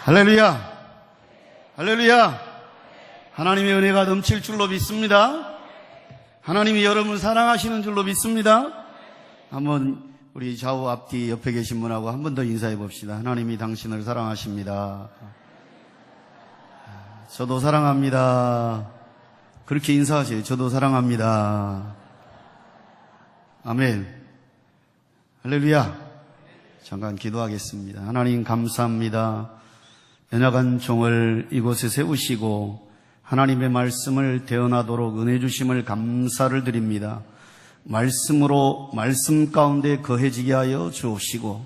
할렐루야! 할렐루야! 하나님의 은혜가 넘칠 줄로 믿습니다. 하나님이 여러분 사랑하시는 줄로 믿습니다. 한번 우리 좌우 앞뒤 옆에 계신 분하고 한 번 더 인사해 봅시다. 하나님이 당신을 사랑하십니다. 저도 사랑합니다. 그렇게 인사하세요. 저도 사랑합니다. 아멘. 할렐루야. 잠깐 기도하겠습니다. 하나님 감사합니다. 연약한 종을 이곳에 세우시고 하나님의 말씀을 대언하도록 은혜 주심을 감사를 드립니다. 말씀으로 말씀 가운데 거해지게 하여 주옵시고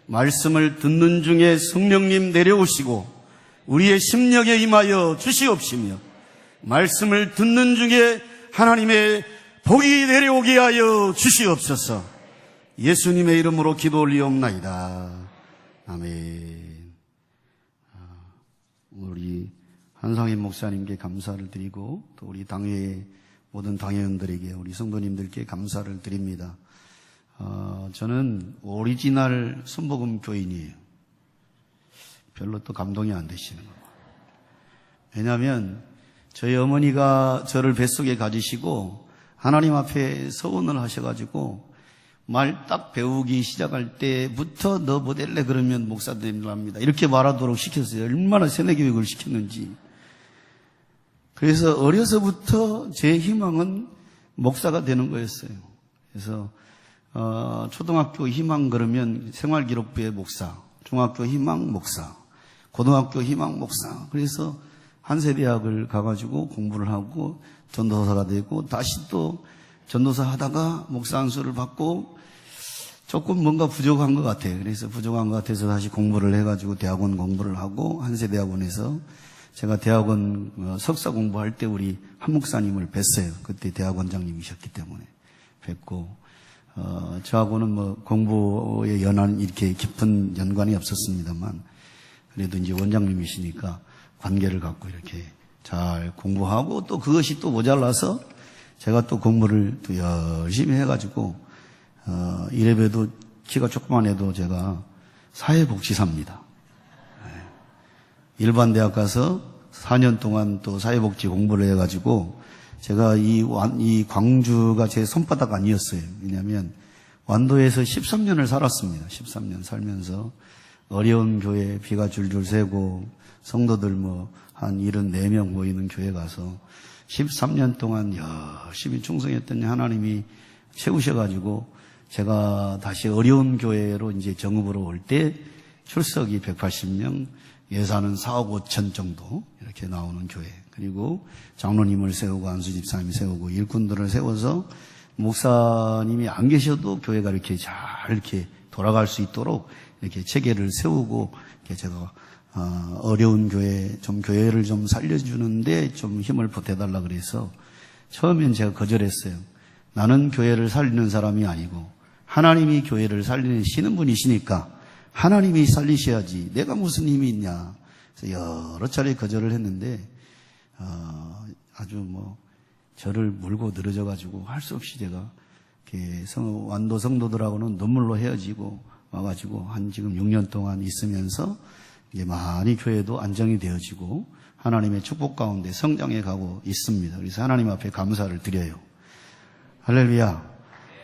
말씀을 듣는 중에 성령님 내려오시고 우리의 심령에 임하여 주시옵시며 말씀을 듣는 중에 하나님의 복이 내려오게 하여 주시옵소서. 예수님의 이름으로 기도 올리옵나이다. 아멘. 우리 한상인 목사님께 감사를 드리고 또 우리 당회의 모든 당회원들에게 우리 성도님들께 감사를 드립니다. 저는 오리지널 순복음 교인이에요. 별로 또 감동이 안 되시는 거예요. 왜냐하면 저희 어머니가 저를 뱃속에 가지시고 하나님 앞에 서원을 하셔가지고 말 딱 배우기 시작할 때부터 너 뭐 될래 그러면 목사님 합니다. 이렇게 말하도록 시켰어요. 얼마나 세뇌 교육을 시켰는지. 그래서 어려서부터 제 희망은 목사가 되는 거였어요. 그래서 초등학교 희망 그러면 생활기록부의 목사, 중학교 희망 목사, 고등학교 희망 목사. 그래서 한세대학을 가가지고 공부를 하고 전도사가 되고 다시 또 전도사 하다가 목사 안수를 받고 조금 뭔가 부족한 것 같아요. 그래서 부족한 것 같아서 다시 공부를 해가지고 대학원 공부를 하고 한세대학원에서 제가 대학원 석사 공부할 때 우리 한 목사님을 뵀어요. 그때 대학원장님이셨기 때문에 뵀고 저하고는 뭐 공부에 이렇게 깊은 연관이 없었습니다만 그래도 이제 원장님이시니까 관계를 갖고 이렇게 잘 공부하고 또 그것이 또 모자라서 제가 또 공부를 또 열심히 해가지고 이래봬도 키가 조그만 해도 제가 사회복지사입니다. 일반 대학 가서 4년 동안 또 사회복지 공부를 해가지고 제가 이 광주가 제 손바닥 아니었어요. 왜냐하면 완도에서 13년을 살았습니다. 13년 살면서 어려운 교회 비가 줄줄 새고 성도들 한 74명 모이는 교회 가서 13년 동안 열심히 충성했더니 하나님이 세우셔가지고 제가 다시 어려운 교회로 이제 정읍으로 올 때 출석이 180명, 예산은 4억 5천 정도 이렇게 나오는 교회. 그리고 장로님을 세우고 안수 집사님 세우고 일꾼들을 세워서 목사님이 안 계셔도 교회가 이렇게 잘 이렇게 돌아갈 수 있도록 이렇게 체계를 세우고 이렇게 제가 어려운 교회, 좀 교회를 좀 살려주는데 좀 힘을 보태달라 그래서 처음엔 제가 거절했어요. 나는 교회를 살리는 사람이 아니고 하나님이 교회를 살리시는 분이시니까 하나님이 살리셔야지 내가 무슨 힘이 있냐. 그래서 여러 차례 거절을 했는데 아주 저를 물고 늘어져가지고 할 수 없이 제가 이렇게 완도 성도들하고는 눈물로 헤어지고 와가지고 한 지금 6년 동안 있으면서 이제 많이 교회도 안정이 되어지고 하나님의 축복 가운데 성장해 가고 있습니다. 그래서 하나님 앞에 감사를 드려요. 할렐루야.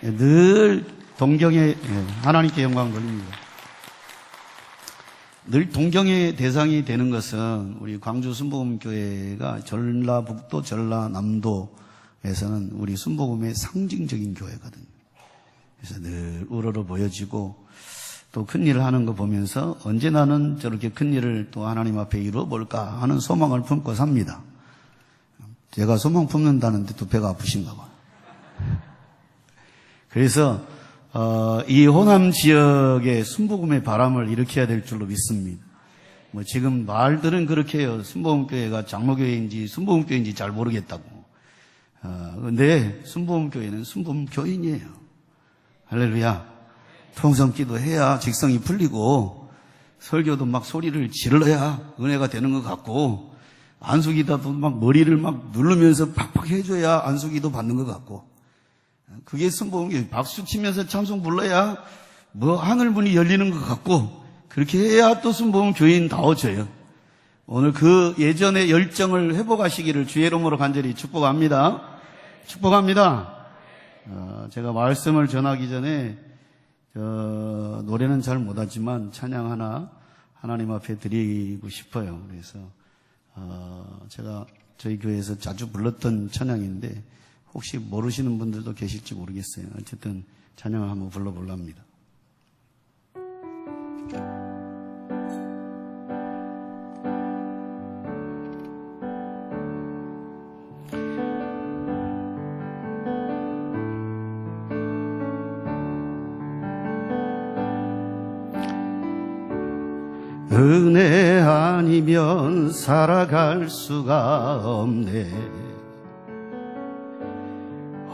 늘 하나님께 영광 돌립니다. 늘 동경의 대상이 되는 것은 우리 광주 순복음교회가 전라북도, 전라남도에서는 우리 순복음의 상징적인 교회거든요. 그래서 늘 우러러 보여지고 또 큰일을 하는 거 보면서 언제 나는 저렇게 큰일을 또 하나님 앞에 이루어볼까 하는 소망을 품고 삽니다. 제가 소망 품는다는데 또 배가 아프신가 봐요. 그래서 이 호남 지역에 순복음의 바람을 일으켜야 될 줄로 믿습니다. 지금 말들은 그렇게 해요. 순복음교회가 장로교회인지 순복음교회인지 잘 모르겠다고. 근데 순복음교회는 순복음교인이에요. 할렐루야. 통성 기도해야 직성이 풀리고 설교도 막 소리를 질러야 은혜가 되는 것 같고 안수기도도 막 머리를 막 누르면서 팍팍 해줘야 안수기도 받는 것 같고 그게 순복음교회. 박수 치면서 찬송 불러야 하늘문이 열리는 것 같고 그렇게 해야 또 순복음 교인다워져요. 오늘 그 예전의 열정을 회복하시기를 주의 이름으로 간절히 축복합니다. 축복합니다. 제가 말씀을 전하기 전에 노래는 잘 못하지만 찬양 하나 하나님 앞에 드리고 싶어요. 그래서 제가 저희 교회에서 자주 불렀던 찬양인데 혹시 모르시는 분들도 계실지 모르겠어요. 어쨌든 찬양을 한번 불러보려 합니다. 은혜 아니면 살아갈 수가 없네.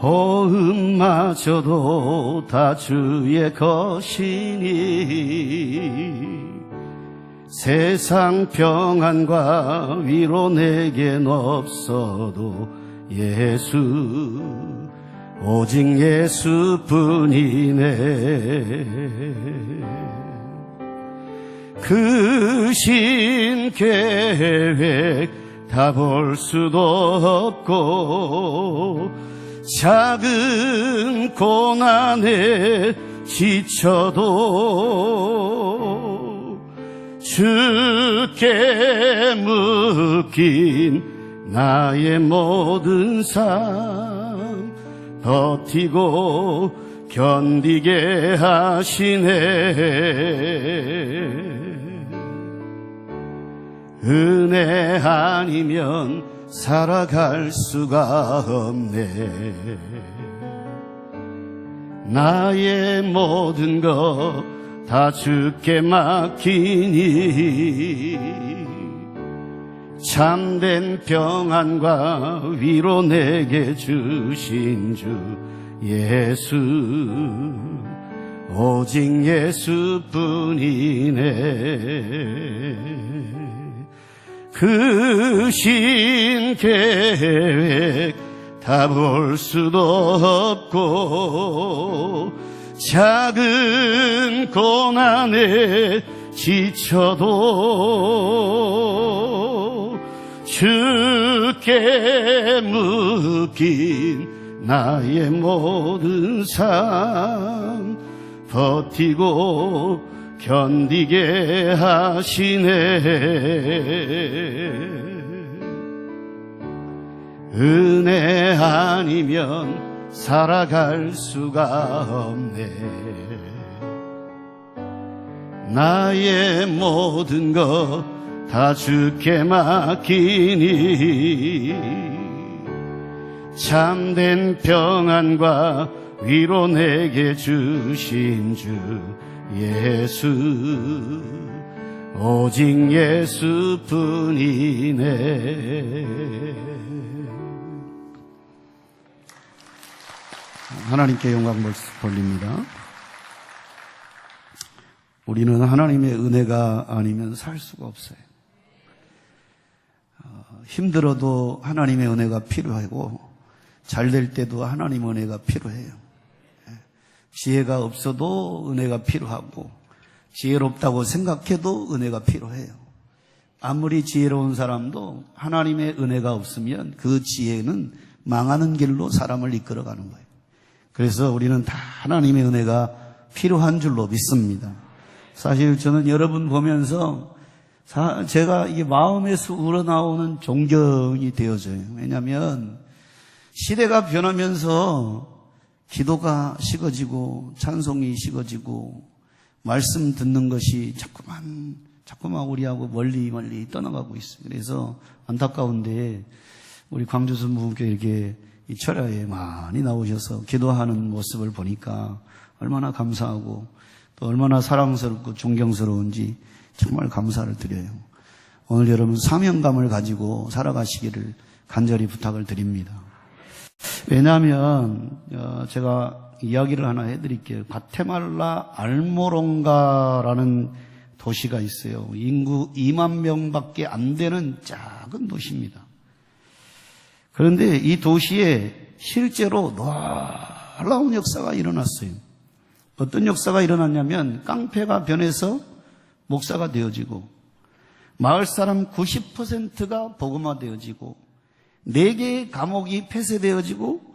호흡마저도 다 주의 것이니 세상 평안과 위로 내겐 없어도 예수 오직 예수뿐이네. 그 신 계획 다 볼 수도 없고 작은 고난에 지쳐도 주께 묶인 나의 모든 삶 버티고 견디게 하시네. 은혜 아니면 살아갈 수가 없네. 나의 모든 것 다 주께 맡기니 참된 평안과 위로 내게 주신 주 예수 오직 예수뿐이네. 그 신 계획 다 볼 수도 없고 작은 고난에 지쳐도 주께 묶인 나의 모든 삶 버티고 견디게 하시네. 은혜 아니면 살아갈 수가 없네. 나의 모든 것 다 주께 맡기니 참된 평안과 위로 내게 주신 주 예수 오직 예수뿐이네. 하나님께 영광 돌립니다. 우리는 하나님의 은혜가 아니면 살 수가 없어요. 힘들어도 하나님의 은혜가 필요하고 잘 될 때도 하나님의 은혜가 필요해요. 지혜가 없어도 은혜가 필요하고 지혜롭다고 생각해도 은혜가 필요해요. 아무리 지혜로운 사람도 하나님의 은혜가 없으면 그 지혜는 망하는 길로 사람을 이끌어가는 거예요. 그래서 우리는 다 하나님의 은혜가 필요한 줄로 믿습니다. 사실 저는 여러분 보면서 제가 이게 마음에서 우러나오는 존경이 되어져요. 왜냐하면 시대가 변하면서 기도가 식어지고 찬송이 식어지고 말씀 듣는 것이 자꾸만 우리하고 멀리 떠나가고 있어요. 그래서 안타까운데 우리 광주 순복음교회 이렇게 이 철야에 많이 나오셔서 기도하는 모습을 보니까 얼마나 감사하고 또 얼마나 사랑스럽고 존경스러운지 정말 감사를 드려요. 오늘 여러분 사명감을 가지고 살아가시기를 간절히 부탁을 드립니다. 왜냐하면 제가 이야기를 하나 해드릴게요. 과테말라 알모롱가라는 도시가 있어요. 인구 2만 명밖에 안 되는 작은 도시입니다. 그런데 이 도시에 실제로 놀라운 역사가 일어났어요. 어떤 역사가 일어났냐면 깡패가 변해서 목사가 되어지고 마을 사람 90%가 복음화되어지고 4개의 감옥이 폐쇄되어지고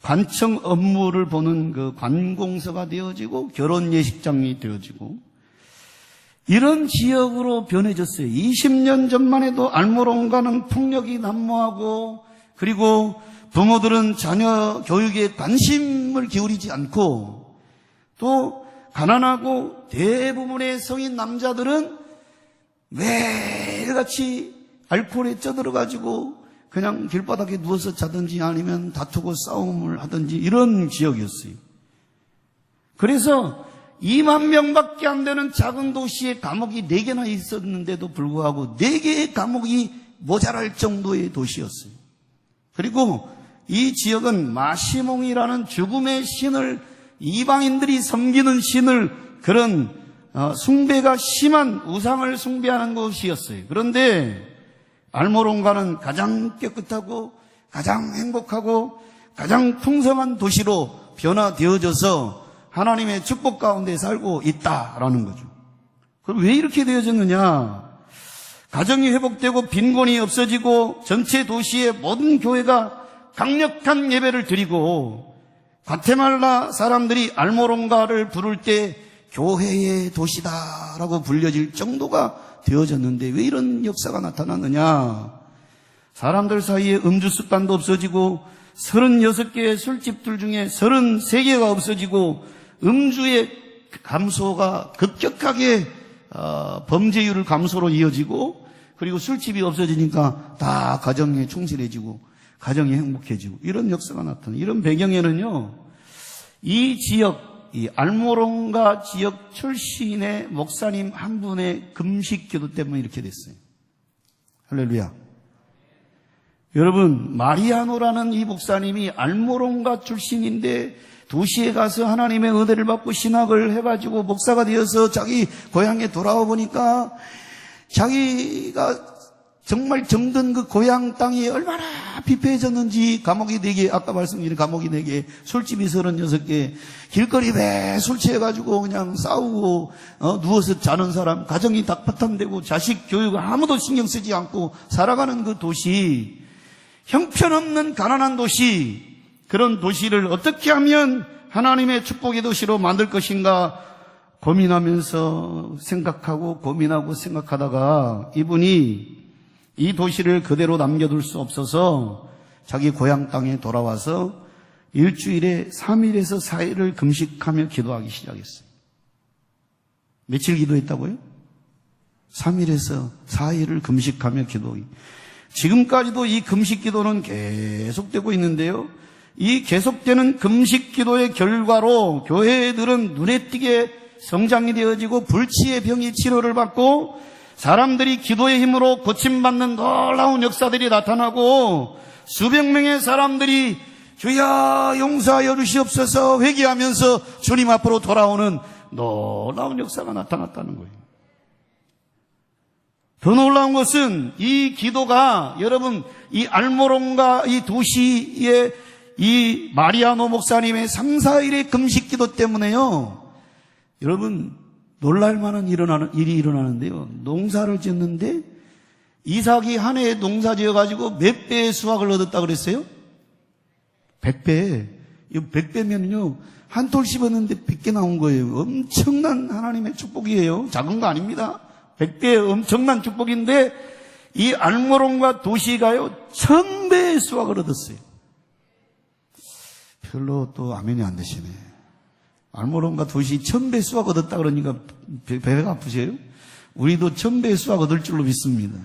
관청 업무를 보는 그 관공서가 되어지고 결혼 예식장이 되어지고 이런 지역으로 변해졌어요. 20년 전만 해도 알모론가는 폭력이 난무하고 그리고 부모들은 자녀 교육에 관심을 기울이지 않고 또 가난하고 대부분의 성인 남자들은 매일같이 알코올에 쪄들어가지고 그냥 길바닥에 누워서 자든지 아니면 다투고 싸움을 하든지 이런 지역이었어요. 그래서 2만 명밖에 안 되는 작은 도시에 감옥이 4개나 있었는데도 불구하고 4개의 감옥이 모자랄 정도의 도시였어요. 그리고 이 지역은 마시몽이라는 죽음의 신을 이방인들이 섬기는 신을 그런 숭배가 심한 우상을 숭배하는 곳이었어요. 그런데 알모론가는 가장 깨끗하고 가장 행복하고 가장 풍성한 도시로 변화되어져서 하나님의 축복 가운데 살고 있다라는 거죠. 그럼 왜 이렇게 되어졌느냐? 가정이 회복되고 빈곤이 없어지고 전체 도시의 모든 교회가 강력한 예배를 드리고 과테말라 사람들이 알모론가를 부를 때 교회의 도시다라고 불려질 정도가 되어졌는데 왜 이런 역사가 나타났느냐? 사람들 사이에 음주 습관도 없어지고 36개의 술집들 중에 33개가 없어지고 음주의 감소가 급격하게 범죄율을 감소로 이어지고 그리고 술집이 없어지니까 다 가정에 충실해지고 가정이 행복해지고 이런 역사가 나타나요. 이런 배경에는요, 이 지역, 이 알모론가 지역 출신의 목사님 한 분의 금식 기도 때문에 이렇게 됐어요. 할렐루야. 여러분, 마리아노라는 이 목사님이 알모론가 출신인데 도시에 가서 하나님의 은혜를 받고 신학을 해가지고 목사가 되어서 자기 고향에 돌아와 보니까 자기가 정말 정든 그 고향 땅이 얼마나 피폐해졌는지 감옥이 4개, 아까 말씀드린 감옥이 4개, 술집이 36개, 길거리 매 술 취해가지고 그냥 싸우고 누워서 자는 사람, 가정이 닭바탕되고 자식 교육 아무도 신경 쓰지 않고 살아가는 그 도시, 형편없는 가난한 도시, 그런 도시를 어떻게 하면 하나님의 축복의 도시로 만들 것인가 고민하면서 생각하고 고민하고 생각하다가 이분이 이 도시를 그대로 남겨둘 수 없어서 자기 고향 땅에 돌아와서 일주일에 3일에서 4일을 금식하며 기도하기 시작했어요. 며칠 기도했다고요? 3일에서 4일을 금식하며 기도하기. 지금까지도 이 금식 기도는 계속되고 있는데요. 이 계속되는 금식 기도의 결과로 교회들은 눈에 띄게 성장이 되어지고 불치의 병이 치료를 받고 사람들이 기도의 힘으로 고침받는 놀라운 역사들이 나타나고 수백 명의 사람들이 주여 용서하여 주시옵소서 회개하면서 주님 앞으로 돌아오는 놀라운 역사가 나타났다는 거예요. 더 놀라운 것은 이 기도가 여러분 이 알모론가 이 도시의 이 마리아노 목사님의 3, 4일의 금식 기도 때문에요. 여러분 놀랄 만한 일이 일어나는데요. 농사를 짓는데 이삭이 한 해에 농사 지어가지고 몇 배의 수확을 얻었다 그랬어요? 100배. 이 100배면요. 한 톨 씹었는데 100개 나온 거예요. 엄청난 하나님의 축복이에요. 작은 거 아닙니다. 100배의 엄청난 축복인데 이 알모론가 도시가요 1000배의 수확을 얻었어요. 별로 또 아멘이 안 되시네. 알모론가 도시 1000배 수확 얻었다 그러니까 배가 아프세요? 우리도 1000배 수확 얻을 줄로 믿습니다.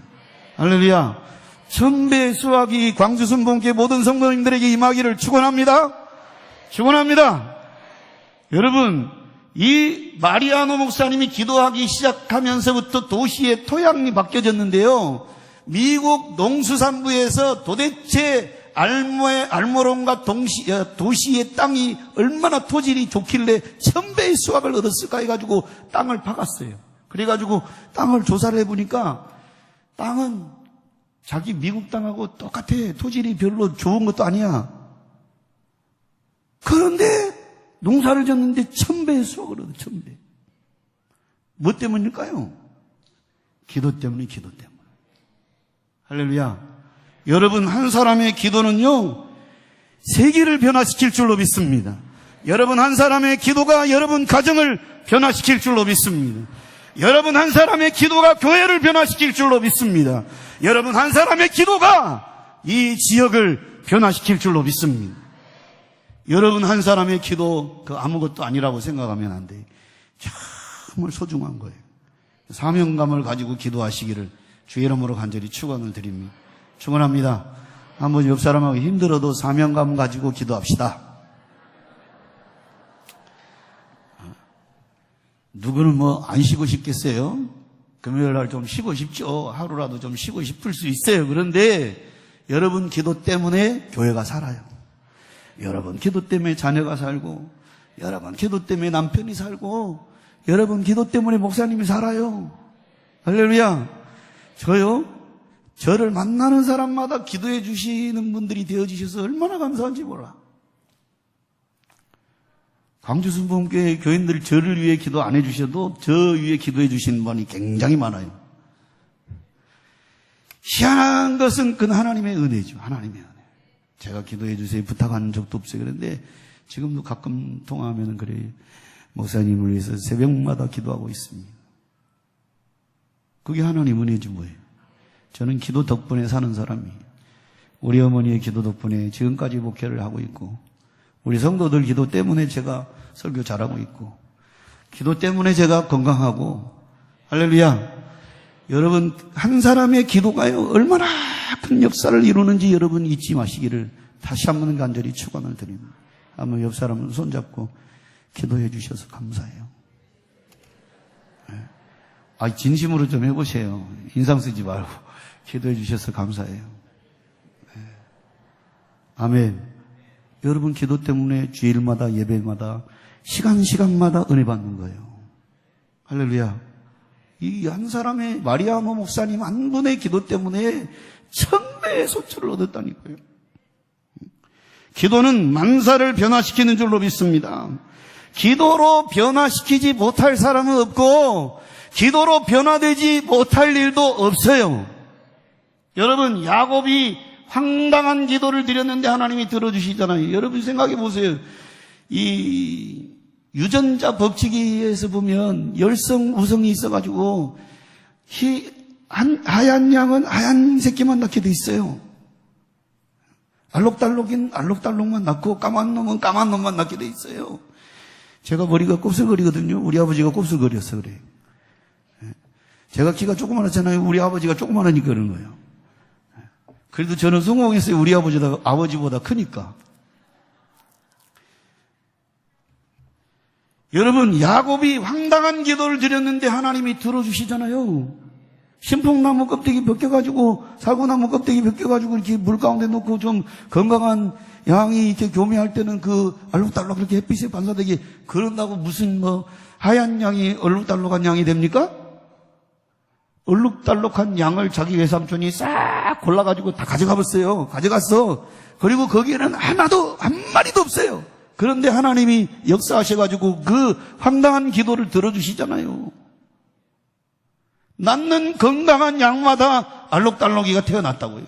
할렐루야. 1000배 수확이 광주 순복음교회 모든 성도님들에게 임하기를 축원합니다. 축원합니다. 여러분, 이 마리아노 목사님이 기도하기 시작하면서부터 도시의 토양이 바뀌어졌는데요. 미국 농수산부에서 도대체 알모론가 도시의 땅이 얼마나 토질이 좋길래 1000배의 수확을 얻었을까 해가지고 땅을 파갔어요. 그래가지고 땅을 조사를 해보니까 땅은 자기 미국 땅하고 똑같아. 토질이 별로 좋은 것도 아니야. 그런데 농사를 졌는데 1000배의 수확을 얻어. 1000배. 뭐 때문일까요? 기도 때문에. 할렐루야. 여러분 한 사람의 기도는요, 세계를 변화시킬 줄로 믿습니다. 여러분 한 사람의 기도가 여러분 가정을 변화시킬 줄로 믿습니다. 여러분 한 사람의 기도가 교회를 변화시킬 줄로 믿습니다. 여러분 한 사람의 기도가 이 지역을 변화시킬 줄로 믿습니다. 여러분 한 사람의 기도 그 아무것도 아니라고 생각하면 안 돼요. 정말 소중한 거예요. 사명감을 가지고 기도하시기를 주의 이름으로 간절히 축원을 드립니다. 축원합니다. 한번 옆 사람하고 힘들어도 사명감 가지고 기도합시다. 누구는 안 쉬고 싶겠어요? 금요일 날 좀 쉬고 싶죠. 하루라도 좀 쉬고 싶을 수 있어요. 그런데 여러분 기도 때문에 교회가 살아요. 여러분 기도 때문에 자녀가 살고, 여러분 기도 때문에 남편이 살고, 여러분 기도 때문에 목사님이 살아요. 할렐루야. 저를 만나는 사람마다 기도해 주시는 분들이 되어주셔서 얼마나 감사한지 몰라. 광주순복음교회 교인들 저를 위해 기도 안 해주셔도 저 위해 기도해 주시는 분이 굉장히 많아요. 희한한 것은 그 하나님의 은혜죠. 하나님의 은혜. 제가 기도해 주세요 부탁하는 적도 없어요. 그런데 지금도 가끔 통화하면 그래요. 목사님을 위해서 새벽마다 기도하고 있습니다. 그게 하나님 은혜지 뭐예요. 저는 기도 덕분에 사는 사람이에요. 우리 어머니의 기도 덕분에 지금까지 목회를 하고 있고, 우리 성도들 기도 때문에 제가 설교 잘하고 있고, 기도 때문에 제가 건강하고, 할렐루야. 여러분 한 사람의 기도가요 얼마나 큰 역사를 이루는지 여러분 잊지 마시기를 다시 한번 간절히 축원을 드립니다. 한번 옆 사람은 손잡고 기도해 주셔서 감사해요. 진심으로 좀 해보세요. 인상 쓰지 말고 기도해 주셔서 감사해요. 아멘. 여러분 기도 때문에 주일마다 예배마다 시간마다 은혜 받는 거예요. 할렐루야. 이 한 사람의 마리아모 목사님 한 분의 기도 때문에 1000배의 소출을 얻었다니까요. 기도는 만사를 변화시키는 줄로 믿습니다. 기도로 변화시키지 못할 사람은 없고, 기도로 변화되지 못할 일도 없어요. 여러분 야곱이 황당한 기도를 드렸는데 하나님이 들어주시잖아요. 여러분 생각해 보세요. 이 유전자 법칙에서 보면 열성 우성이 있어가지고 하얀 양은 하얀 새끼만 낳게 돼 있어요. 알록달록인 알록달록만 낳고 까만 놈은 까만 놈만 낳게 돼 있어요. 제가 머리가 곱슬거리거든요. 우리 아버지가 곱슬거렸어 그래요. 제가 키가 조그만하잖아요. 우리 아버지가 조그만하니까 그런 거예요. 그래도 저는 성공했어요. 우리 아버지보다 크니까. 여러분 야곱이 황당한 기도를 드렸는데 하나님이 들어주시잖아요. 신풍나무 껍데기 벗겨가지고, 살구나무 껍데기 벗겨가지고 이렇게 물 가운데 놓고 좀 건강한 양이 이렇게 교미할 때는 그 알록달록 그렇게 햇빛에 반사되게 그런다고 무슨 하얀 양이 얼룩달룩한 양이 됩니까? 얼룩달룩한 양을 자기 외삼촌이 싹 골라가지고 다 가져가봤어요. 가져갔어. 그리고 거기에는 한 마리도 없어요. 그런데 하나님이 역사하셔가지고 그 황당한 기도를 들어주시잖아요. 낳는 건강한 양마다 알록달록이가 태어났다고요.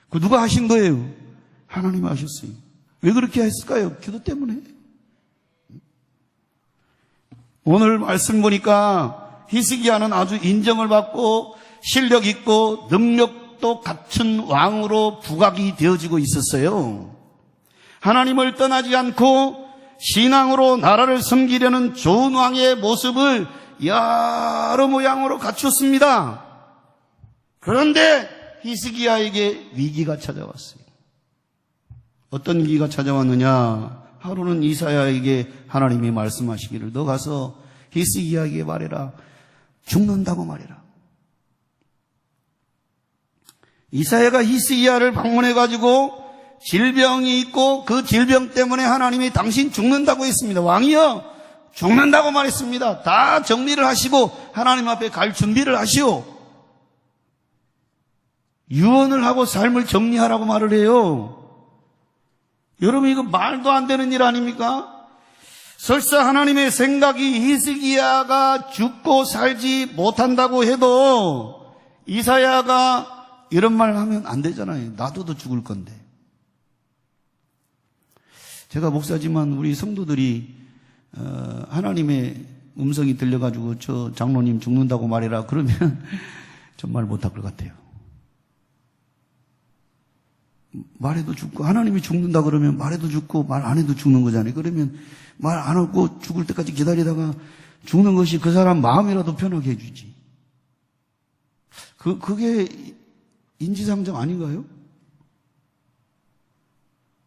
그 누가 하신 거예요? 하나님이 하셨어요. 왜 그렇게 했을까요? 기도 때문에. 오늘 말씀 보니까 히스기야는 아주 인정을 받고 실력 있고 능력도 갖춘 왕으로 부각이 되어지고 있었어요. 하나님을 떠나지 않고 신앙으로 나라를 섬기려는 좋은 왕의 모습을 여러 모양으로 갖췄습니다. 그런데 히스기야에게 위기가 찾아왔어요. 어떤 위기가 찾아왔느냐? 하루는 이사야에게 하나님이 말씀하시기를 너 가서 히스기야에게 말해라. 죽는다고 말해라. 이사야가 히스기야를 방문해가지고 질병이 있고 그 질병 때문에 하나님이 당신 죽는다고 했습니다. 왕이여 죽는다고 말했습니다. 다 정리를 하시고 하나님 앞에 갈 준비를 하시오. 유언을 하고 삶을 정리하라고 말을 해요. 여러분 이거 말도 안 되는 일 아닙니까? 설사 하나님의 생각이 히스기야가 죽고 살지 못한다고 해도 이사야가 이런 말 하면 안 되잖아요. 나도 죽을 건데. 제가 목사지만 우리 성도들이 하나님의 음성이 들려가지고 저 장로님 죽는다고 말해라 그러면 정말 못할 것 같아요. 말해도 죽고, 하나님이 죽는다 그러면 말해도 죽고 말 안 해도 죽는 거잖아요. 그러면 말 안 하고 죽을 때까지 기다리다가 죽는 것이 그 사람 마음이라도 편하게 해주지. 그게 인지상정 아닌가요?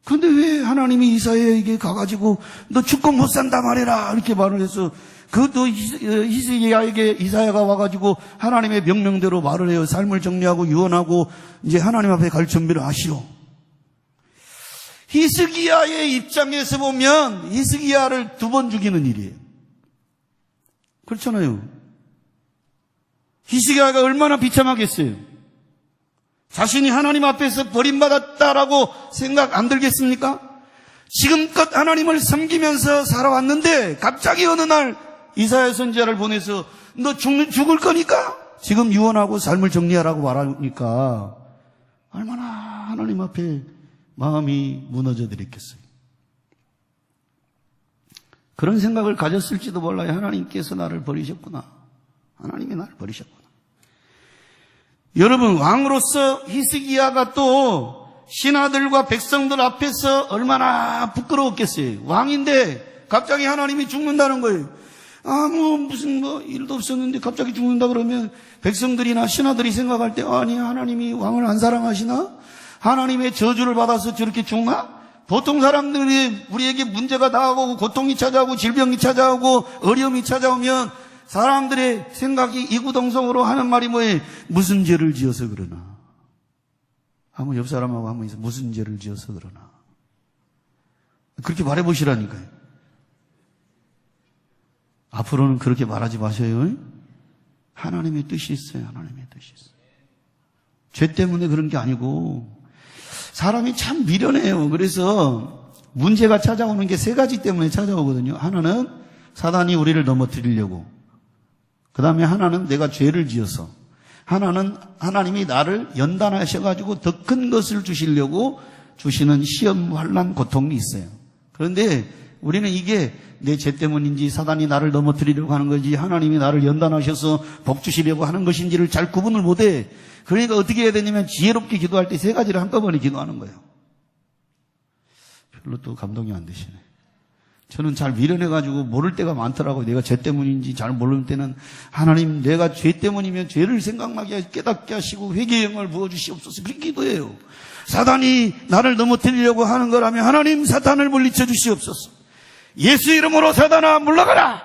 근데 왜 하나님이 이사야에게 가가지고 너 죽고 못 산다 말해라 이렇게 말을 해서 그것도 히스기야에게 이사야가 와가지고 하나님의 명령대로 말을 해요. 삶을 정리하고 유언하고 이제 하나님 앞에 갈 준비를 하시오. 히스기야의 입장에서 보면 히스기야를 2번 죽이는 일이에요. 그렇잖아요. 히스기야가 얼마나 비참하겠어요. 자신이 하나님 앞에서 버림받았다라고 생각 안 들겠습니까? 지금껏 하나님을 섬기면서 살아왔는데 갑자기 어느 날 이사야 선지자를 보내서 너 죽을 거니까 지금 유언하고 삶을 정리하라고 말하니까 얼마나 하나님 앞에 마음이 무너져 드렸겠어요. 그런 생각을 가졌을지도 몰라요. 하나님께서 나를 버리셨구나. 하나님이 나를 버리셨구나. 여러분, 왕으로서 히스기야가 또 신하들과 백성들 앞에서 얼마나 부끄러웠겠어요. 왕인데 갑자기 하나님이 죽는다는 거예요. 무슨 일도 없었는데 갑자기 죽는다 그러면 백성들이나 신하들이 생각할 때 아니 하나님이 왕을 안 사랑하시나? 하나님의 저주를 받아서 저렇게 죽나? 보통 사람들이 우리에게 문제가 다가오고 고통이 찾아오고 질병이 찾아오고 어려움이 찾아오면 사람들의 생각이 이구동성으로 하는 말이 뭐예요? 무슨 죄를 지어서 그러나? 한번 옆 사람하고 한번 있어. 무슨 죄를 지어서 그러나? 그렇게 말해보시라니까요. 앞으로는 그렇게 말하지 마세요. 하나님의 뜻이 있어요. 하나님의 뜻이 있어요. 죄 때문에 그런 게 아니고 사람이 참 미련해요. 그래서 문제가 찾아오는 게 3가지 때문에 찾아오거든요. 하나는 사단이 우리를 넘어뜨리려고, 그 다음에 하나는 내가 죄를 지어서, 하나는 하나님이 나를 연단하셔가지고 더 큰 것을 주시려고 주시는 시험, 환난, 고통이 있어요. 그런데 우리는 이게 내 죄 때문인지 사단이 나를 넘어뜨리려고 하는 건지 하나님이 나를 연단하셔서 복 주시려고 하는 것인지를 잘 구분을 못해. 그러니까 어떻게 해야 되냐면 지혜롭게 기도할 때 3가지를 한꺼번에 기도하는 거예요. 별로 또 감동이 안 되시네. 저는 잘 미련해가지고 모를 때가 많더라고요. 내가 죄 때문인지 잘 모르는 때는 하나님 내가 죄 때문이면 죄를 생각나게 깨닫게 하시고 회개의 영을 부어주시옵소서 그렇게 기도해요. 사단이 나를 넘어뜨리려고 하는 거라면 하나님 사탄을 물리쳐 주시옵소서. 예수 이름으로 사단아 물러가라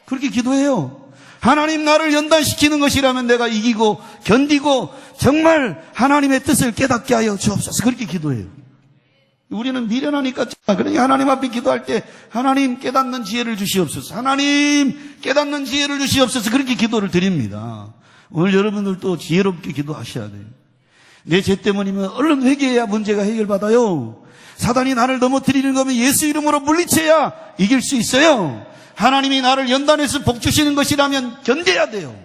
그렇게 기도해요. 하나님 나를 연단시키는 것이라면 내가 이기고 견디고 정말 하나님의 뜻을 깨닫게 하여 주옵소서 그렇게 기도해요. 우리는 미련하니까 그러니까 하나님 앞에 기도할 때 하나님 깨닫는 지혜를 주시옵소서, 하나님 깨닫는 지혜를 주시옵소서 그렇게 기도를 드립니다. 오늘 여러분들도 지혜롭게 기도하셔야 돼요. 내 죄 때문이면 얼른 회개해야 문제가 해결받아요. 사단이 나를 넘어뜨리는 거면 예수 이름으로 물리쳐야 이길 수 있어요. 하나님이 나를 연단해서 복 주시는 것이라면 견뎌야 돼요.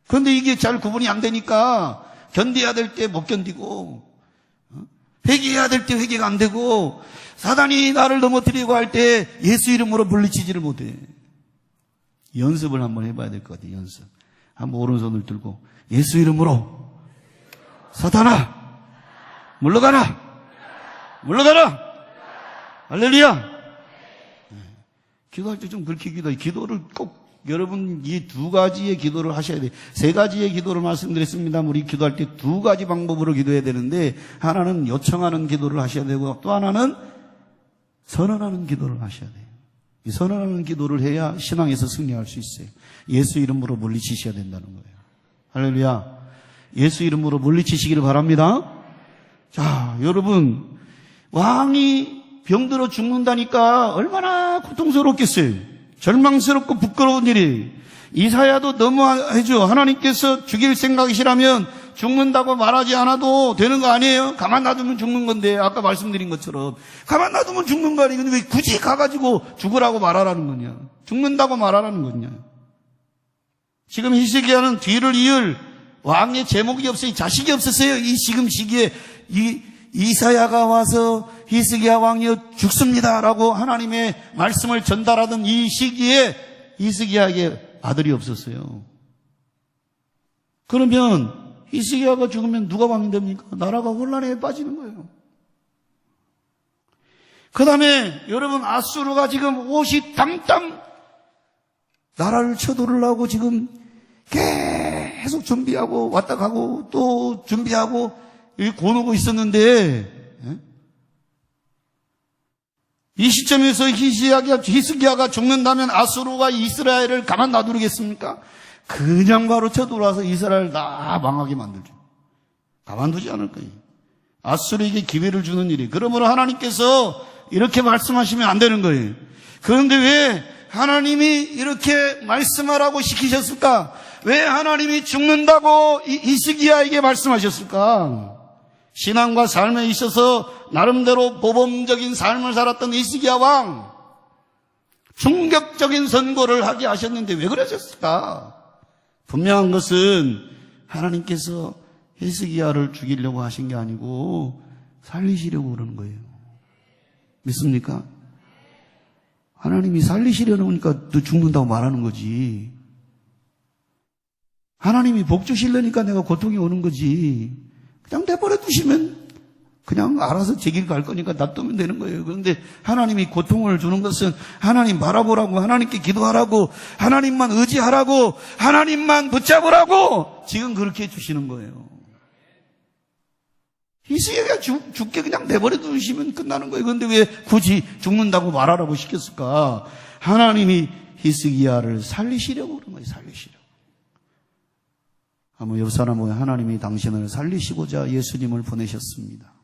그런데 이게 잘 구분이 안 되니까 견뎌야 될 때 못 견디고 회개해야 될 때 회개가 안 되고 사단이 나를 넘어뜨리고 할 때 예수 이름으로 물리치지를 못해. 연습을 한번 해봐야 될 것 같아요. 연습. 한번 오른손을 들고 예수 이름으로 사단아 물러가라 물러가라 할렐루야. 기도할 때 좀 그렇게 기도해요. 기도를 꼭 여러분 이 2가지의 기도를 하셔야 돼요. 3가지의 기도를 말씀드렸습니다. 우리 기도할 때 2가지 방법으로 기도해야 되는데 하나는 요청하는 기도를 하셔야 되고 또 하나는 선언하는 기도를 하셔야 돼요. 이 선언하는 기도를 해야 신앙에서 승리할 수 있어요. 예수 이름으로 물리치셔야 된다는 거예요. 할렐루야. 예수 이름으로 물리치시기를 바랍니다. 자, 여러분 왕이 병들어 죽는다니까 얼마나 고통스럽겠어요. 절망스럽고 부끄러운 일이. 이사야도 너무하죠. 하나님께서 죽일 생각이시라면 죽는다고 말하지 않아도 되는 거 아니에요? 가만 놔두면 죽는 건데, 아까 말씀드린 것처럼. 가만 놔두면 죽는 거 아니에요? 근데 왜 굳이 가가지고 죽으라고 말하라는 거냐? 죽는다고 말하라는 거냐? 지금 히스기야는 뒤를 이을 왕의 제목이 없어요. 자식이 없었어요. 이 지금 시기에 이사야가 와서 히스기야 왕이 죽습니다라고 하나님의 말씀을 전달하던 이 시기에 히스기야에게 아들이 없었어요. 그러면 히스기야가 죽으면 누가 왕이 됩니까? 나라가 혼란에 빠지는 거예요. 그 다음에 여러분, 아수르가 지금 옷이 담담 나라를 쳐들으려고 지금 계속 준비하고 왔다 가고 또 준비하고 고누고 있었는데, 이 시점에서 히스기야가 죽는다면 아수르가 이스라엘을 가만 놔두겠습니까? 그냥 바로 쳐들어와서 이스라엘 다 망하게 만들죠. 가만두지 않을 거예요. 아수르에게 기회를 주는 일이. 그러므로 하나님께서 이렇게 말씀하시면 안 되는 거예요. 그런데 왜 하나님이 이렇게 말씀하라고 시키셨을까? 왜 하나님이 죽는다고 히스기야에게 말씀하셨을까? 신앙과 삶에 있어서 나름대로 모범적인 삶을 살았던 히스기야 왕, 충격적인 선고를 하게 하셨는데 왜 그러셨을까? 분명한 것은 하나님께서 히스기야를 죽이려고 하신 게 아니고 살리시려고 그러는 거예요. 믿습니까? 하나님이 살리시려고 하니까 너 죽는다고 말하는 거지. 하나님이 복 주시려니까 내가 고통이 오는 거지. 그냥 내버려 두시면 그냥 알아서 제 길 갈 거니까 놔두면 되는 거예요. 그런데 하나님이 고통을 주는 것은 하나님 바라보라고, 하나님께 기도하라고, 하나님만 의지하라고, 하나님만 붙잡으라고 지금 그렇게 해주시는 거예요. 히스기야가 죽게 그냥 내버려 두시면 끝나는 거예요. 그런데 왜 굳이 죽는다고 말하라고 시켰을까? 하나님이 히스기야를 살리시려고 그런 거예요. 살리시려고. 아마 옆 사람 보면 하나님이 당신을 살리시고자 예수님을 보내셨습니다.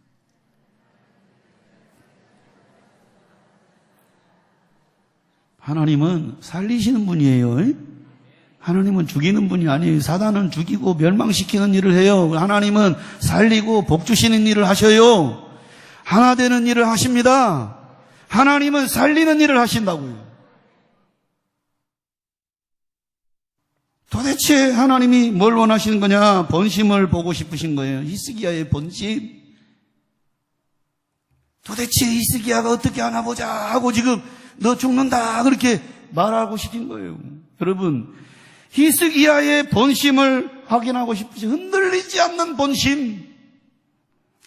하나님은 살리시는 분이에요. 하나님은 죽이는 분이 아니에요. 사단은 죽이고 멸망시키는 일을 해요. 하나님은 살리고 복 주시는 일을 하셔요. 하나 되는 일을 하십니다. 하나님은 살리는 일을 하신다고요. 도대체 하나님이 뭘 원하시는 거냐? 본심을 보고 싶으신 거예요. 히스기야의 본심. 도대체 히스기야가 어떻게 하나 보자 하고 지금 너 죽는다 그렇게 말하고 싶은 거예요. 여러분, 히스기야의 본심을 확인하고 싶으시, 흔들리지 않는 본심.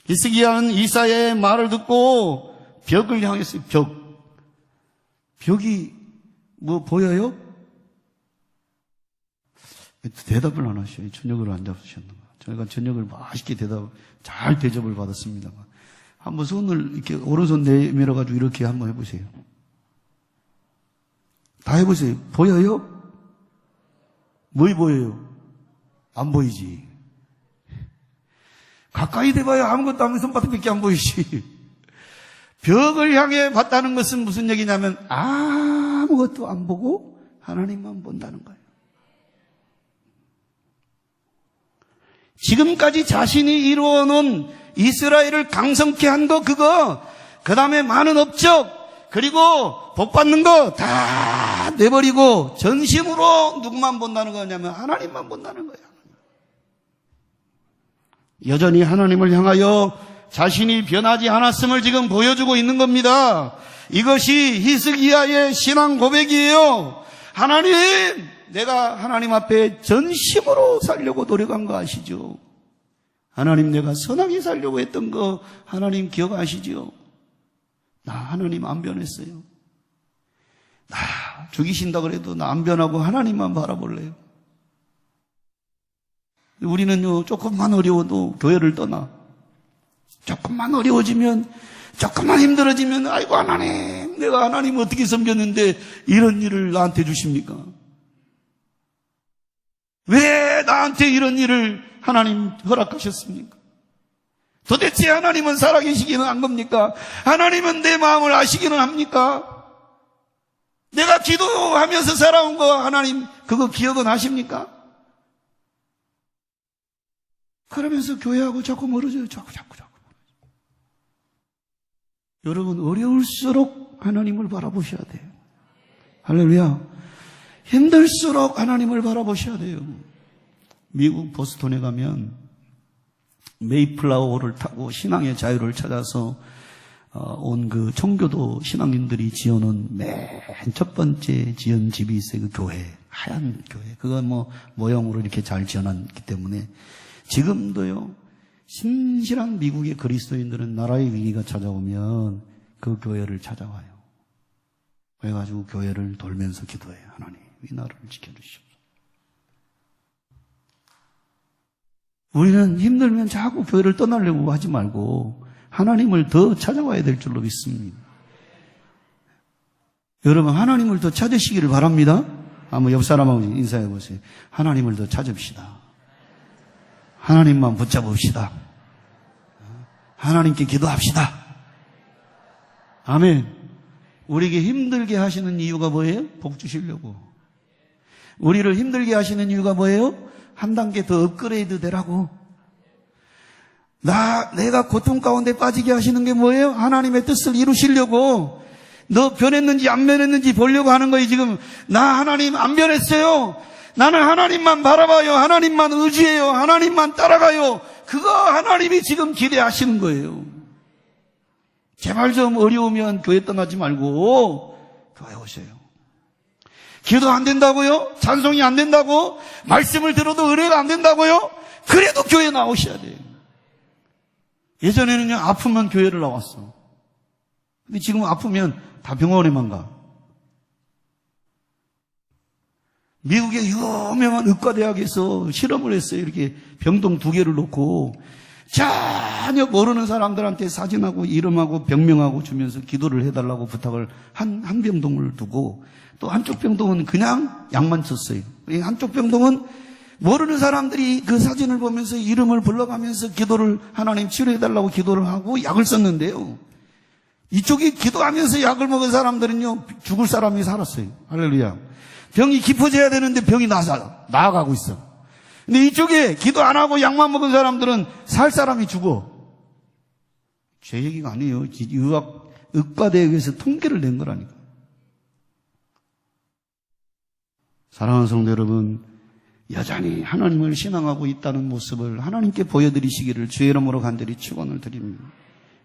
히스기야는 이사야의 말을 듣고 벽을 향했어요. 벽이 뭐 보여요? 대답을 안 하셔요. 저녁을 안 잡수셨는가. 저희가 저녁을 맛있게 잘 대접을 받았습니다. 한번 손을 이렇게 오른손 내밀어가지고 이렇게 한번 해보세요. 다 해보세요. 보여요? 뭐 보여요? 안 보이지. 가까이 대봐야 아무것도 안 보이지. 손바닥밖에 안 보이지. 벽을 향해 봤다는 것은 무슨 얘기냐면 아무것도 안 보고 하나님만 본다는 거예요. 지금까지 자신이 이루어놓은 이스라엘을 강성케 한 거 그거, 그 다음에 많은 업적, 그리고 복 받는 거 다 내버리고 전심으로 누구만 본다는 거냐면 하나님만 본다는 거예요. 여전히 하나님을 향하여 자신이 변하지 않았음을 지금 보여주고 있는 겁니다. 이것이 히스기야의 신앙 고백이에요. 하나님, 내가 하나님 앞에 전심으로 살려고 노력한 거 아시죠? 하나님, 내가 선하게 살려고 했던 거 하나님 기억하시죠? 나 하나님 안 변했어요. 나 죽이신다 그래도 나 안 변하고 하나님만 바라볼래요. 우리는요, 조금만 어려워도 교회를 떠나. 조금만 어려워지면, 조금만 힘들어지면, 아이고 하나님, 내가 하나님 어떻게 섬겼는데 이런 일을 나한테 주십니까? 왜 나한테 이런 일을 하나님 허락하셨습니까? 도대체 하나님은 살아계시기는 한 겁니까? 하나님은 내 마음을 아시기는 합니까? 내가 기도하면서 살아온 거 하나님 그거 기억은 하십니까? 그러면서 교회하고 자꾸 멀어져요. 자꾸. 여러분, 어려울수록 하나님을 바라보셔야 돼요. 할렐루야. 힘들수록 하나님을 바라보셔야 돼요. 미국 보스턴에 가면 메이플라워를 타고 신앙의 자유를 찾아서 온 그 청교도 신앙인들이 지어놓은 맨 첫 번째 지은 집이 있어요. 그 교회, 하얀 교회. 그건 뭐 모형으로 이렇게 잘 지어놨기 때문에 지금도요, 신실한 미국의 그리스도인들은 나라의 위기가 찾아오면 그 교회를 찾아와요. 그래가지고 교회를 돌면서 기도해요. 하나님, 이 나라를 지켜주시옵소서. 우리는 힘들면 자꾸 교회를 떠나려고 하지 말고 하나님을 더 찾아와야 될 줄로 믿습니다. 여러분, 하나님을 더 찾으시기를 바랍니다. 한번 옆 사람하고 인사해 보세요. 하나님을 더 찾읍시다. 하나님만 붙잡읍시다. 하나님께 기도합시다. 아멘. 우리에게 힘들게 하시는 이유가 뭐예요? 복 주시려고. 우리를 힘들게 하시는 이유가 뭐예요? 한 단계 더 업그레이드 되라고. 내가 고통 가운데 빠지게 하시는 게 뭐예요? 하나님의 뜻을 이루시려고. 너 변했는지 안 변했는지 보려고 하는 거예요. 지금 나 하나님 안 변했어요. 나는 하나님만 바라봐요. 하나님만 의지해요. 하나님만 따라가요. 그거 하나님이 지금 기대하시는 거예요. 제발 좀 어려우면 교회 떠나지 말고 교회 오세요. 기도 안 된다고요? 찬송이 안 된다고? 말씀을 들어도 은혜가 안 된다고요? 그래도 교회 나오셔야 돼요. 예전에는요, 아프면 교회를 나왔어. 근데 지금 아프면 다 병원에만 가. 미국의 유명한 의과대학에서 실험을 했어요. 이렇게 병동 2개를 놓고 전혀 모르는 사람들한테 사진하고 이름하고 병명하고 주면서 기도를 해달라고 부탁을 한 병동을 두고, 또 한쪽 병동은 그냥 약만 쳤어요. 한쪽 병동은 모르는 사람들이 그 사진을 보면서 이름을 불러가면서 기도를, 하나님 치료해달라고 기도를 하고 약을 썼는데요, 이쪽이 기도하면서 약을 먹은 사람들은요, 죽을 사람이 살았어요. 할렐루야. 병이 깊어져야 되는데 병이 나아가고 있어. 근데 이쪽에 기도 안 하고 약만 먹은 사람들은 살 사람이 죽어. 제 얘기가 아니에요. 의과대학에서 통계를 낸 거라니까. 사랑하는 성도 여러분, 여전히 하나님을 신앙하고 있다는 모습을 하나님께 보여드리시기를 주의 이름으로 간절히 축원을 드립니다.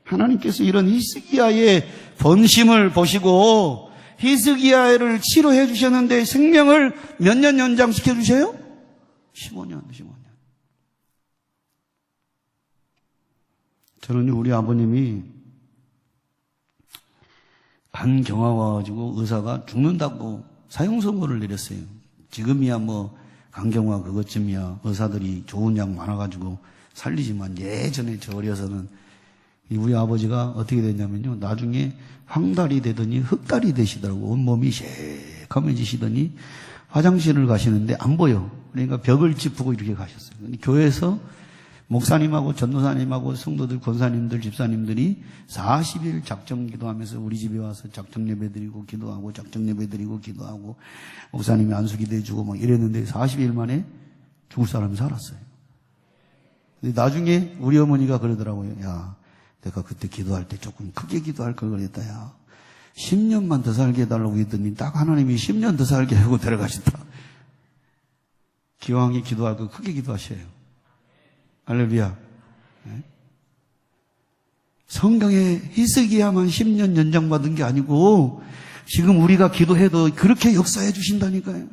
하나님께서 이런 히스기야의 번심을 보시고 히스기야를 치료해 주셨는데 생명을 몇 년 연장시켜 주세요? 15년. 저는 우리 아버님이 간경화 와가지고 의사가 죽는다고 사형선고를 내렸어요. 지금이야 뭐 간경화 그것쯤이야 의사들이 좋은 약 많아가지고 살리지만, 예전에 저 어려서는 우리 아버지가 어떻게 됐냐면요, 나중에 황달이 되더니 흑달이 되시더라고. 온몸이 새카매지시더니 화장실을 가시는데 안 보여. 그러니까 벽을 짚고 이렇게 가셨어요. 교회에서 목사님하고 전도사님하고 성도들, 권사님들, 집사님들이 40일 작정 기도하면서 우리 집에 와서 작정 예배 드리고 기도하고 작정 예배 드리고 기도하고 목사님이 안수 기도해 주고 막 이랬는데 40일 만에 죽을 사람이 살았어요. 근데 나중에 우리 어머니가 그러더라고요. 야, 내가 그때 기도할 때 조금 크게 기도할 걸 그랬다. 야, 10년만 더 살게 해달라고 했더니 딱 하나님이 10년 더 살게 하고 데려가신다. 기왕에 기도할 거 크게 기도하셔요. 할렐루야. 네? 성경에 히스기야만 10년 연장받은 게 아니고 지금 우리가 기도해도 그렇게 역사해 주신다니까요.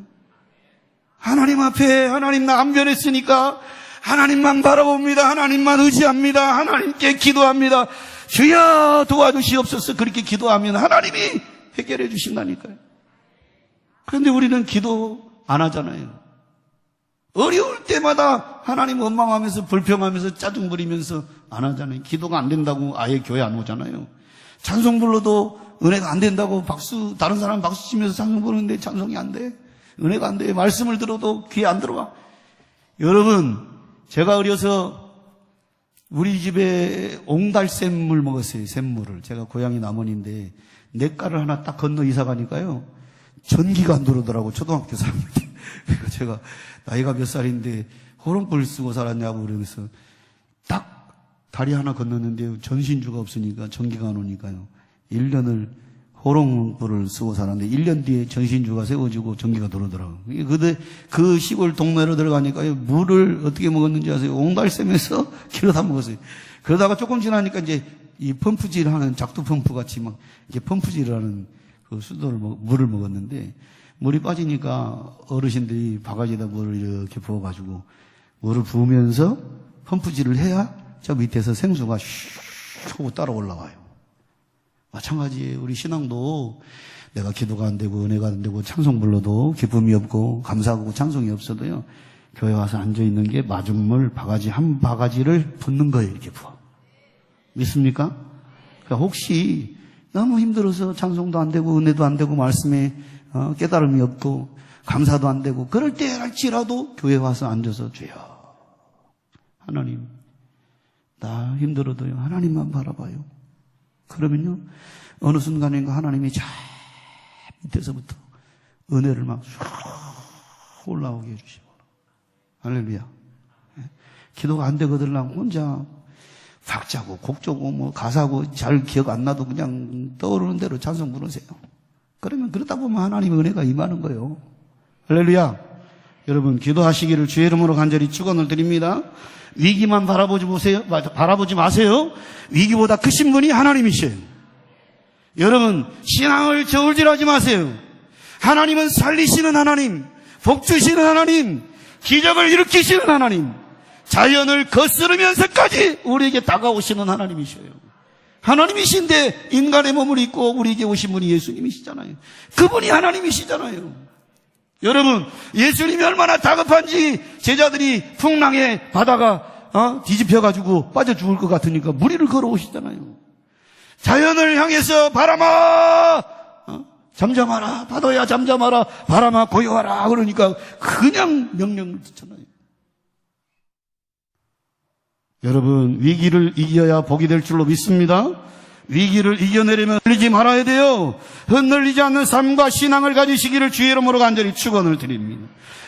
하나님 앞에, 하나님 나 안 변했으니까 하나님만 바라봅니다. 하나님만 의지합니다. 하나님께 기도합니다. 주여 도와주시옵소서. 그렇게 기도하면 하나님이 해결해 주신다니까요. 그런데 우리는 기도 안 하잖아요. 어려울 때마다 하나님 원망하면서 불평하면서 짜증 부리면서 안 하잖아요. 기도가 안 된다고 아예 교회 안 오잖아요. 찬송 불러도 은혜가 안 된다고 다른 사람 박수 치면서 찬송 부르는데 찬송이 안 돼. 은혜가 안 돼. 말씀을 들어도 귀에 안 들어와. 여러분, 제가 어려서 우리 집에 옹달샘물 먹었어요. 샘물을. 제가 고향이 남원인데 냇가를 하나 딱 건너 이사 가니까요, 전기가 안 들어오더라고. 초등학교 3학년 때. 그러니까 제가 나이가 몇 살인데 호롱불 쓰고 살았냐고 그러면서 딱 다리 하나 건넜는데 전신주가 없으니까 전기가 안 오니까요. 1년을 호롱불을 쓰고 살았는데 1년 뒤에 전신주가 세워지고 전기가 들어오더라고요. 그 시골 동네로 들어가니까 물을 어떻게 먹었는지 아세요? 옹달샘에서 길어다 먹었어요. 그러다가 조금 지나니까 이제 이 펌프질 하는 작두 펌프 같이 막 이렇게 펌프질을 하는 그 수도를 물을 먹었는데 물이 빠지니까 어르신들이 바가지에다 물을 이렇게 부어가지고 물을 부으면서 펌프질을 해야 저 밑에서 생수가 슉 하고 따라 올라와요. 마찬가지예요. 우리 신앙도 내가 기도가 안 되고 은혜가 안 되고 찬송 불러도 기쁨이 없고 감사하고 찬송이 없어도요. 교회 와서 앉아있는 게 마중물 바가지 한 바가지를 붓는 거예요. 이렇게 부어. 믿습니까? 그러니까 혹시 너무 힘들어서 찬송도 안 되고 은혜도 안 되고 말씀에 깨달음이 없고 감사도 안 되고 그럴 때랄지라도 교회 와서 앉아서 주여 하나님 나 힘들어도요 하나님만 바라봐요. 그러면요 어느 순간인가 하나님이 저 밑에서부터 은혜를 막 쑥 올라오게 해주시고 할렐루야. 기도가 안 되거든 혼자 박자고 곡조고 뭐 가사고 잘 기억 안 나도 그냥 떠오르는 대로 찬송 부르세요. 그러면 그러다 보면 하나님의 은혜가 임하는 거예요. 할렐루야. 여러분 기도하시기를 주의 이름으로 간절히 축원을 드립니다. 위기만 바라보지 마세요. 위기보다 크신 분이 하나님이셔요. 여러분 신앙을 저울질하지 마세요. 하나님은 살리시는 하나님, 복 주시는 하나님, 기적을 일으키시는 하나님, 자연을 거스르면서까지 우리에게 다가오시는 하나님이셔요. 하나님이신데 인간의 몸을 입고 우리에게 오신 분이 예수님이시잖아요. 그분이 하나님이시잖아요. 여러분 예수님이 얼마나 다급한지 제자들이 풍랑에 바다가 뒤집혀가지고 빠져 죽을 것 같으니까 무리를 걸어오시잖아요. 자연을 향해서 바람아 잠잠하라, 파도야 잠잠하라, 바람아 고요하라 그러니까 그냥 명령을 듣잖아요. 여러분 위기를 이겨야 복이 될 줄로 믿습니다. 위기를 이겨내려면 흔들리지 말아야 돼요. 흔들리지 않는 삶과 신앙을 가지시기를 주의 이름으로 간절히 축원을 드립니다.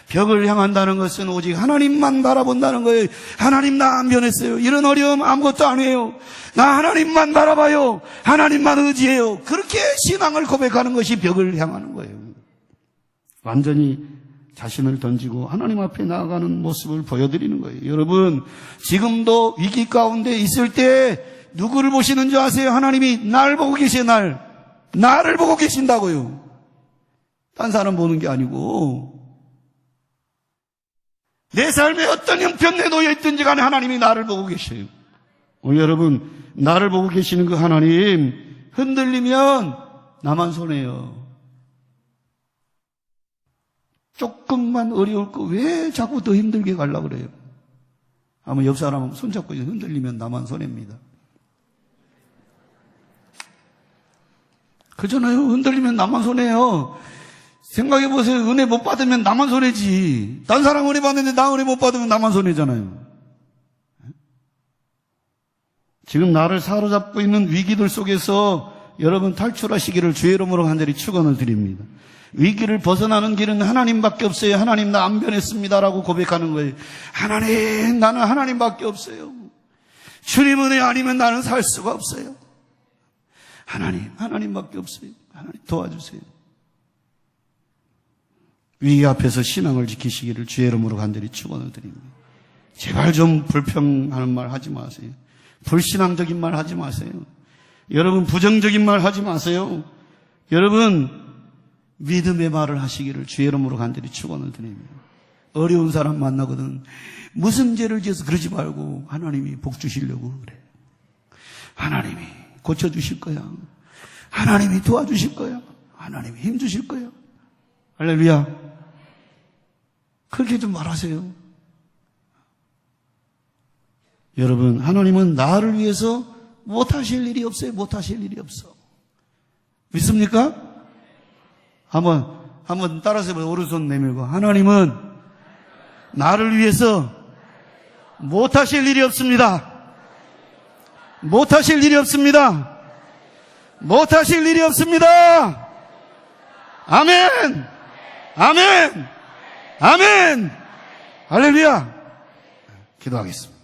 벽을 향한다는 것은 오직 하나님만 바라본다는 거예요. 하나님 나 안 변했어요. 이런 어려움 아무것도 안 해요. 나 하나님만 바라봐요. 하나님만 의지해요. 그렇게 신앙을 고백하는 것이 벽을 향하는 거예요. 완전히 자신을 던지고 하나님 앞에 나아가는 모습을 보여드리는 거예요. 여러분 지금도 위기 가운데 있을 때 누구를 보시는 줄 아세요? 하나님이 날 보고 계세요. 나를 보고 계신다고요. 딴 사람 보는 게 아니고 내 삶에 어떤 형편에 놓여 있든지 간에 하나님이 나를 보고 계셔요. 여러분 나를 보고 계시는 그 하나님 흔들리면 나만 손해요. 조금만 어려울 거 왜 자꾸 더 힘들게 가려고 그래요? 아마 옆 사람 손잡고 흔들리면 나만 손해입니다. 그렇잖아요. 흔들리면 나만 손해요. 생각해보세요. 은혜 못 받으면 나만 손해지. 딴 사람 은혜 받는데 나 은혜 못 받으면 나만 손해잖아요. 지금 나를 사로잡고 있는 위기들 속에서 여러분 탈출하시기를 주의 이름으로 간절히 축원을 드립니다. 위기를 벗어나는 길은 하나님밖에 없어요. 하나님 나 안 변했습니다라고 고백하는 거예요. 하나님 나는 하나님밖에 없어요. 주님 은혜 아니면 나는 살 수가 없어요. 하나님밖에 없어요. 하나님 도와주세요. 위기 앞에서 신앙을 지키시기를 주의 이름으로 간절히 축원을 드립니다. 제발 좀 불평하는 말 하지 마세요. 불신앙적인 말 하지 마세요. 여러분 부정적인 말 하지 마세요. 여러분 믿음의 말을 하시기를 주의 이름으로 간절히 축원을 드립니다. 어려운 사람 만나거든 무슨 죄를 지어서 그러지 말고 하나님이 복 주시려고 그래. 하나님이 고쳐주실 거야. 하나님이 도와주실 거야. 하나님이 힘주실 거야. 할렐루야. 그렇게 좀 말하세요. 여러분 하나님은 나를 위해서 못하실 일이 없어요. 못하실 일이 없어. 믿습니까? 한번 따라서 오른손 내밀고 하나님은 나를 위해서 못하실 일이 없습니다. 못하실 일이 없습니다. 못하실 일이 없습니다. 아멘. 아멘. 아멘. 할렐루야. 기도하겠습니다.